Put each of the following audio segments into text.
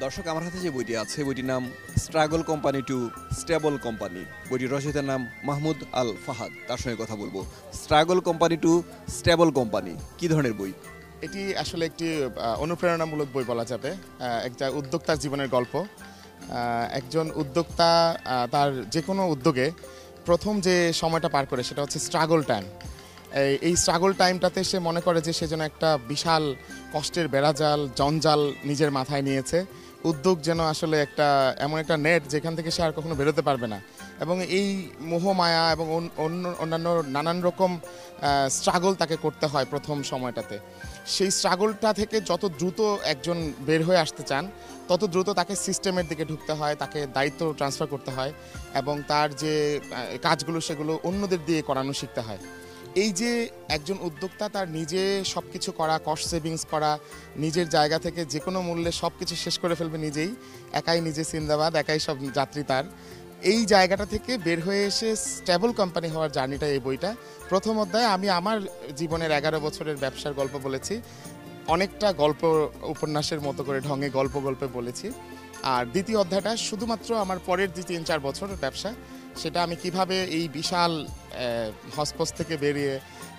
দর্শক, আমার হাতে যে বইটি আছে বইটির নাম struggle company to stable company. বইটির রচয়িতার নাম মাহমুদ আল ফাহাদ। তার সঙ্গে কথা বলবো। Struggle company to stable company কি ধরনের বই? এটি আসলে একটি অনুপ্রেরণামূলক বই বলা যাবে। একটা উদ্যোক্তার জীবনের গল্প। একজন উদ্যোক্তা তার যে কোনো উদ্যোগে প্রথম যে সময়টা পার করে সেটা হচ্ছে স্ট্রাগল টাইম। এই স্ট্রাগল টাইমটাতে সে মনে করে যে সে যেন একটা বিশাল কষ্টের বেড়াজাল জঞ্জাল নিজের মাথায় নিয়েছে। উদ্যোগ যেন আসলে একটা এমন একটা নেট যেখান থেকে সে আর কখনো বেরোতে পারবে না, এবং এই মোহমায়া এবং অন্যান্য নানান রকম স্ট্রাগল তাকে করতে হয় প্রথম সময়টাতে। সেই স্ট্রাগলটা থেকে যত দ্রুত একজন বের হয়ে আসতে চান তত দ্রুত তাকে সিস্টেমের দিকে ঢুকতে হয়, তাকে দায়িত্ব ট্রান্সফার করতে হয় এবং তার যে কাজগুলো সেগুলো অন্যদের দিয়ে করানো শিখতে হয়। এই যে একজন উদ্যোক্তা তার নিজে সব কিছু করা, কস্ট সেভিংস করা, নিজের জায়গা থেকে যে কোনো মূল্যে সব কিছু শেষ করে ফেলবে নিজেই, একাই নিজে সিন্দাবাদ, একাই সব যাত্রী তার, এই জায়গাটা থেকে বের হয়ে এসে স্টেবল কোম্পানি হওয়ার জার্নিটা এই বইটা। প্রথম অধ্যায়ে আমি আমার জীবনের 11 বছরের ব্যবসার গল্প বলেছি, অনেকটা গল্প উপন্যাসের মতো করে ঢঙে গল্পে বলেছি। আর দ্বিতীয় অধ্যায়টা শুধুমাত্র আমার পরের যে 3-4 বছরের ব্যবসা, সেটা আমি কিভাবে এই বিশাল হসপস থেকে বেরিয়ে,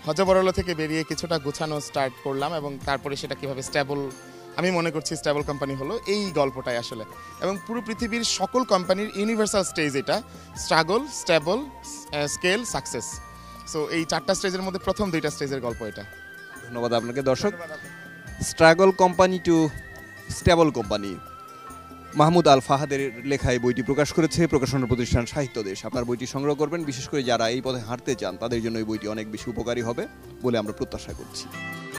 হজবরল থেকে বেরিয়ে কিছুটা গোছানো স্টার্ট করলাম এবং তারপরে সেটা কিভাবে স্টেবল, আমি মনে করছি স্টেবল কোম্পানি হলো, এই গল্পটাই আসলে। এবং পুরো পৃথিবীর সকল কোম্পানির ইউনিভার্সাল স্টেজ এটা, struggle, stable, scale, success. So এই 4টা স্টেজের মধ্যে প্রথম 2টা স্টেজের গল্প এটা। ধন্যবাদ আপনাকে। দর্শক, struggle company to stable company, Mahmud Al ফাহাদের লেখা এই বইটি প্রকাশ করেছে প্রকাশনা প্রতিষ্ঠান সাহিত্য দেশ। আপনার বইটি সংগ্রহ করবেন, বিশেষ করে যারা এই পথে হাঁটতে চান তাদের জন্য এই বইটি অনেক বেশি উপকারী হবে বলে আমরা প্রত্যাশা করছি।